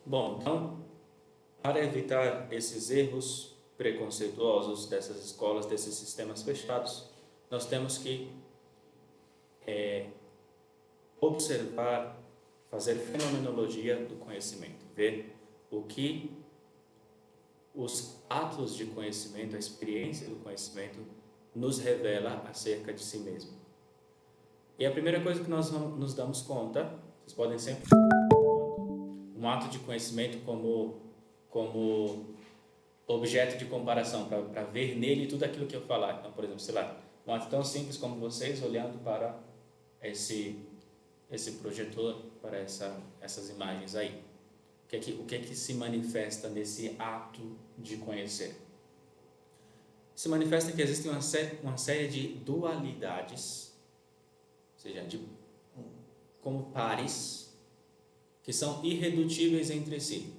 Bom, então, para evitar esses erros preconceituosos dessas escolas, desses sistemas fechados, nós temos que observar, fazer fenomenologia do conhecimento, ver o que os atos de conhecimento, a experiência do conhecimento nos revela acerca de si mesmo. E a primeira coisa que nós nos damos conta, vocês podem sempre um ato de conhecimento como objeto de comparação, para ver nele tudo aquilo que eu falar. Então, por exemplo, sei lá, um ato tão simples como vocês olhando para esse projetor, para essas imagens aí. O que é que se manifesta nesse ato de conhecer? Se manifesta que existe uma série de dualidades, ou seja, como pares, que são irredutíveis entre si.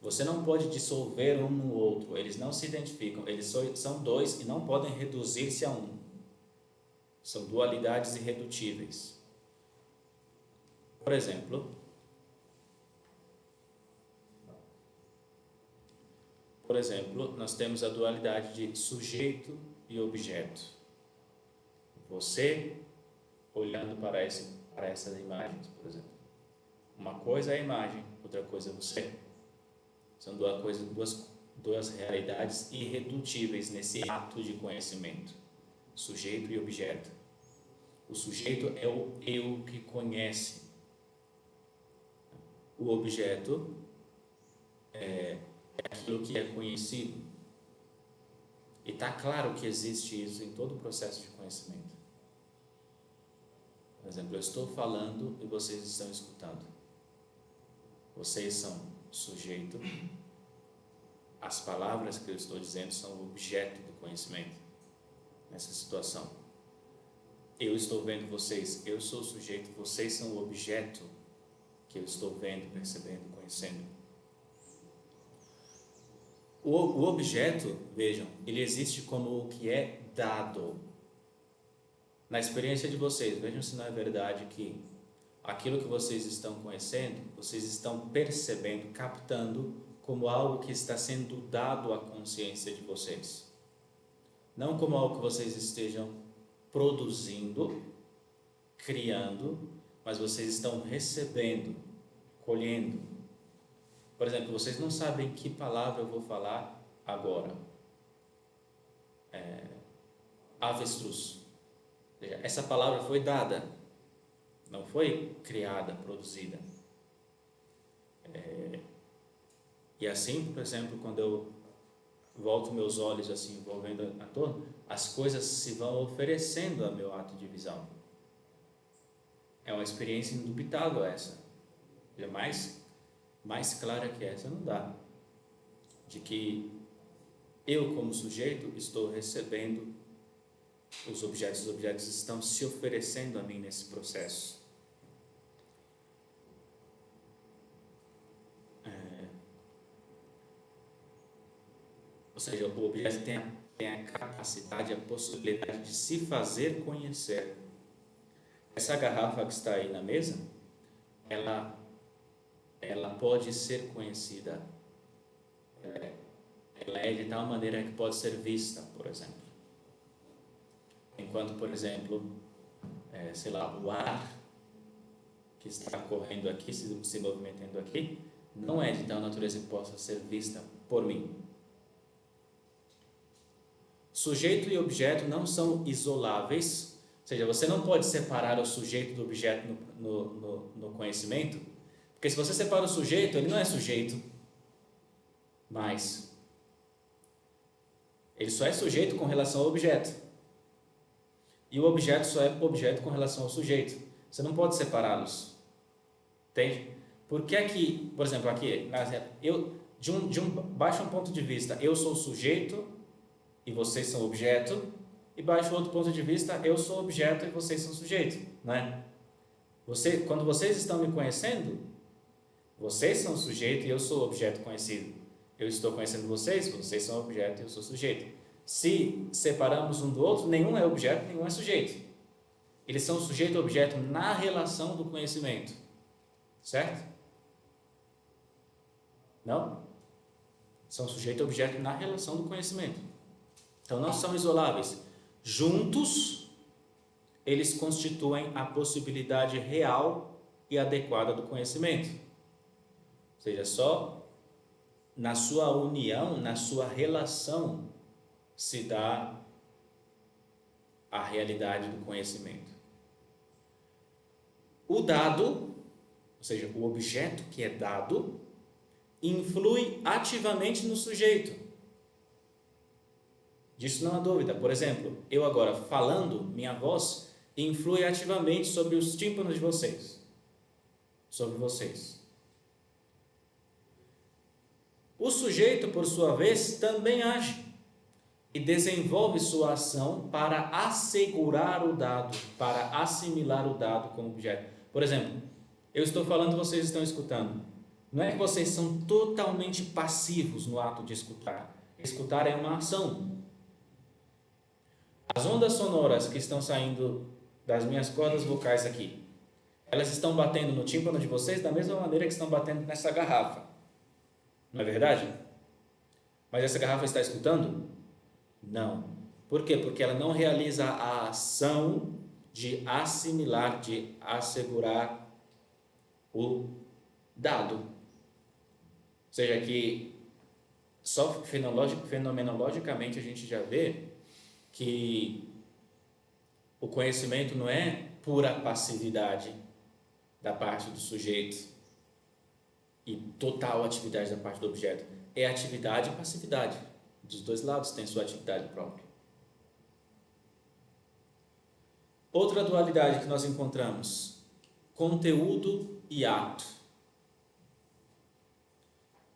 Você não pode dissolver um no outro, eles não se identificam, eles são dois e não podem reduzir-se a um. São dualidades irredutíveis. Por exemplo, nós temos a dualidade de sujeito e objeto. Você olhando para essas imagens, por exemplo. Uma coisa é a imagem, outra coisa é você. São duas realidades irredutíveis nesse ato de conhecimento. Sujeito e objeto. O sujeito é o eu que conhece. O objeto é aquilo que é conhecido. E está claro que existe isso em todo o processo de conhecimento. Por exemplo, eu estou falando e vocês estão escutando. Vocês são sujeito. As palavras que eu estou dizendo são o objeto do conhecimento nessa situação. Eu estou vendo vocês, eu sou o sujeito, vocês são o objeto que eu estou vendo, percebendo, conhecendo. O objeto, vejam, ele existe como o que é dado. Na experiência de vocês, vejam se não é verdade que aquilo que vocês estão conhecendo, vocês estão percebendo, captando como algo que está sendo dado à consciência de vocês. Não como algo que vocês estejam produzindo, criando, mas vocês estão recebendo, colhendo. Por exemplo, vocês não sabem que palavra eu vou falar agora. Avestruz. Essa palavra foi dada, não foi criada, produzida. E assim, por exemplo, quando eu volto meus olhos assim, vou vendo a torre, as coisas se vão oferecendo a meu ato de visão. É uma experiência indubitável essa. Mais clara que essa não dá. De que eu, como sujeito, estou recebendo os objetos estão se oferecendo a mim nesse processo. Ou seja, o objeto tem a capacidade, a possibilidade de se fazer conhecer. Essa garrafa que está aí na mesa, ela pode ser conhecida. Ela é de tal maneira que pode ser vista, por exemplo. Enquanto, por exemplo, o ar que está correndo aqui, se movimentando aqui, não é de tal natureza que possa ser vista por mim. Sujeito e objeto não são isoláveis, ou seja, você não pode separar o sujeito do objeto no conhecimento, porque se você separa o sujeito, ele não é sujeito mais. Ele só é sujeito com relação ao objeto. E o objeto só é objeto com relação ao sujeito. Você não pode separá-los. Entende? Porque aqui, por exemplo, aqui, baixo um ponto de vista, eu sou sujeito e vocês são objeto, e baixo outro ponto de vista, eu sou objeto e vocês são sujeito, não é? Quando vocês estão me conhecendo, vocês são sujeito e eu sou objeto conhecido. Eu estou conhecendo vocês são objeto e eu sou sujeito. Se separamos um do outro, nenhum é objeto, nenhum é sujeito. Eles são sujeito e objeto na relação do conhecimento. Certo? Não? São sujeito e objeto na relação do conhecimento. Então, não são isoláveis. Juntos, eles constituem a possibilidade real e adequada do conhecimento. Ou seja, só na sua união, na sua relação, se dá a realidade do conhecimento. O dado, ou seja, o objeto que é dado, influi ativamente no sujeito. Disso não há dúvida. Por exemplo, eu agora falando, minha voz influi ativamente sobre os tímpanos de vocês, sobre vocês. O sujeito, por sua vez, também age e desenvolve sua ação para assegurar o dado, para assimilar o dado como objeto. Por exemplo, eu estou falando, vocês estão escutando. Não é que vocês são totalmente passivos no ato de escutar. Escutar é uma ação. As ondas sonoras que estão saindo das minhas cordas vocais aqui, elas estão batendo no tímpano de vocês da mesma maneira que estão batendo nessa garrafa. Não é verdade? Mas essa garrafa está escutando? Não. Por quê? Porque ela não realiza a ação de assimilar, de assegurar o dado. Ou seja, que só fenomenologicamente a gente já vê que o conhecimento não é pura passividade da parte do sujeito e total atividade da parte do objeto. É atividade e passividade. Dos dois lados tem sua atividade própria. Outra dualidade que nós encontramos: conteúdo e ato.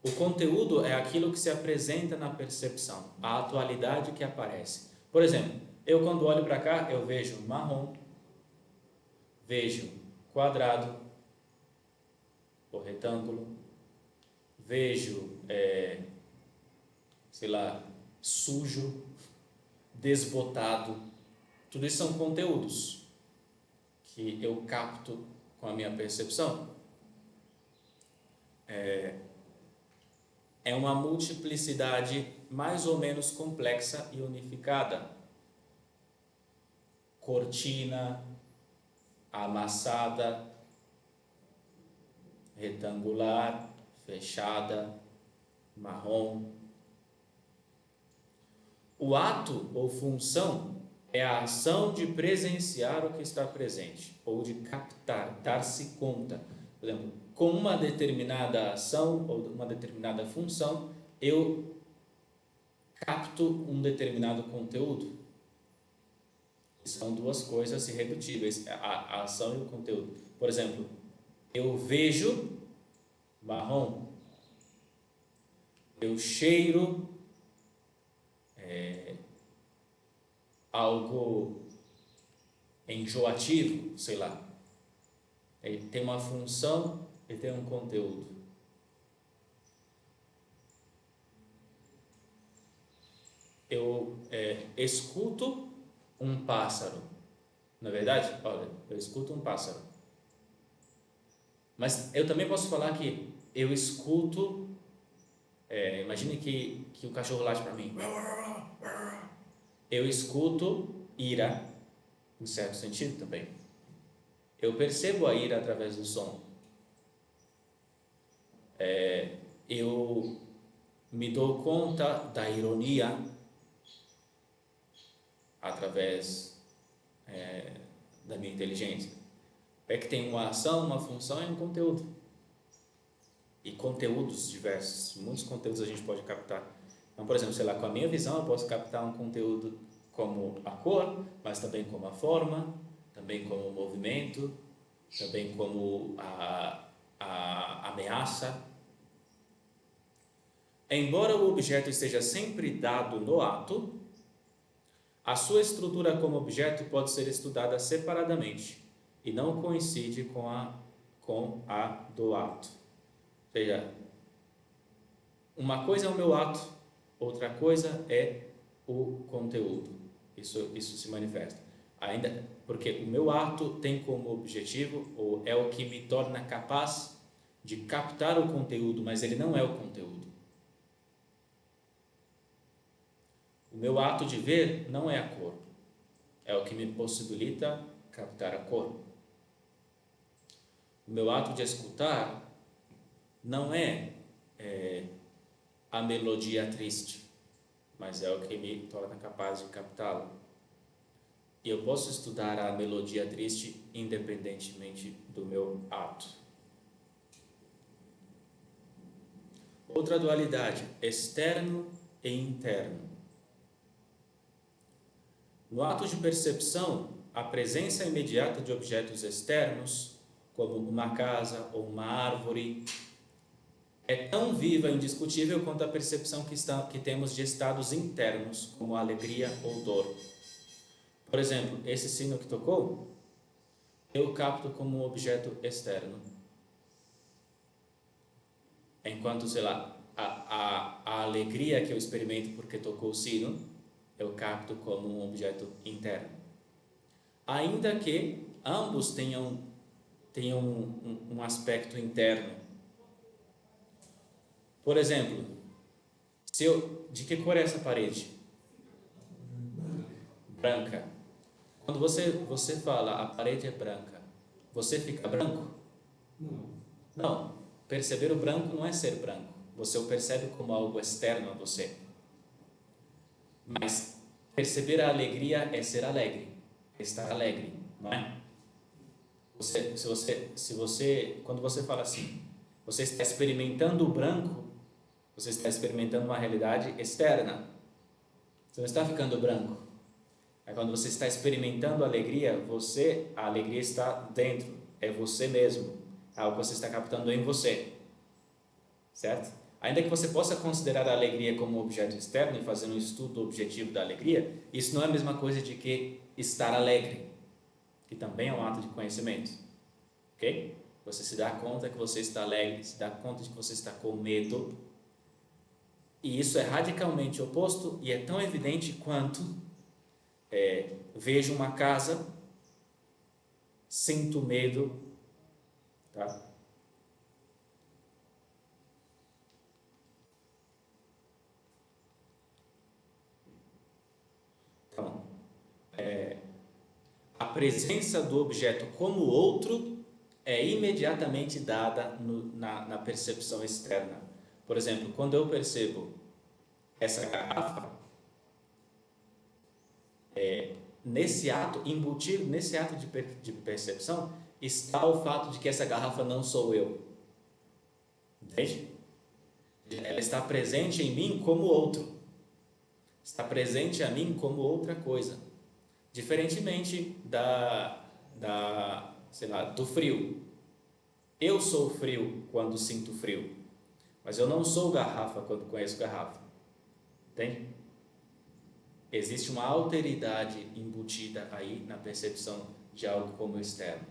O conteúdo é aquilo que se apresenta na percepção, a atualidade que aparece. Por exemplo, eu quando olho para cá, eu vejo marrom, vejo quadrado ou retângulo, vejo, sujo, desbotado. Tudo isso são conteúdos que eu capto com a minha percepção. É uma multiplicidade mais ou menos complexa e unificada. Cortina, amassada, retangular, fechada, marrom. O ato ou função é a ação de presenciar o que está presente, ou de captar, dar-se conta. Por exemplo, com uma determinada ação ou uma determinada função, eu capto um determinado conteúdo. São duas coisas irredutíveis, a ação e o conteúdo. Por exemplo, eu vejo marrom, eu cheiro algo enjoativo, sei lá. Ele tem uma função, ele tem um conteúdo. Eu escuto um pássaro, não é verdade? Olha, eu escuto um pássaro. Mas eu também posso falar que eu escuto, imagine que o cachorro late para mim. Eu escuto ira, em certo sentido também. Eu percebo a ira através do som. Eu me dou conta da ironia através da minha inteligência. É que tem uma ação, uma função e um conteúdo. E conteúdos diversos, muitos conteúdos a gente pode captar. Então, por exemplo, sei lá, com a minha visão eu posso captar um conteúdo como a cor, mas também como a forma, também como o movimento, também como a ameaça. Embora o objeto esteja sempre dado no ato, a sua estrutura como objeto pode ser estudada separadamente e não coincide com a do ato. Ou seja, uma coisa é o meu ato, outra coisa é o conteúdo. Isso se manifesta. Porque o meu ato tem como objetivo, ou é o que me torna capaz de captar o conteúdo, mas ele não é o conteúdo. O meu ato de ver não é a cor, é o que me possibilita captar a cor. O meu ato de escutar não é, a melodia triste, mas é o que me torna capaz de captá-la. E eu posso estudar a melodia triste independentemente do meu ato. Outra dualidade, externo e interno. No ato de percepção, a presença imediata de objetos externos, como uma casa ou uma árvore, é tão viva e indiscutível quanto a percepção que temos de estados internos, como alegria ou dor. Por exemplo, esse sino que tocou, eu capto como um objeto externo. Enquanto, sei lá, a alegria que eu experimento porque tocou o sino, eu capto como um objeto interno. Ainda que ambos tenham um aspecto interno. Por exemplo, de que cor é essa parede? Branca. Quando você fala a parede é branca, você fica branco? Não. Perceber o branco não é ser branco. Você o percebe como algo externo a você. Mas perceber a alegria é ser alegre, é estar alegre, não é? Quando você fala assim, você está experimentando o branco, você está experimentando uma realidade externa. Você não está ficando branco. É quando você está experimentando a alegria, a alegria está dentro, é você mesmo, é algo que você está captando em você, certo? Ainda que você possa considerar a alegria como um objeto externo e fazer um estudo objetivo da alegria, isso não é a mesma coisa de que estar alegre, que também é um ato de conhecimento, ok? Você se dá conta que você está alegre, se dá conta de que você está com medo, e isso é radicalmente oposto e é tão evidente quanto vejo uma casa, sinto medo, tá? Então, a presença do objeto como outro é imediatamente dada na percepção externa. Por exemplo, quando eu percebo essa garrafa, nesse ato, embutido nesse ato de percepção, está o fato de que essa garrafa não sou eu. Entende? Ela está presente em mim como outro. Está presente a mim como outra coisa. Diferentemente sei lá, do frio. Eu sou frio quando sinto frio, mas eu não sou garrafa quando conheço garrafa. Entende? Existe uma alteridade embutida aí na percepção de algo como externo.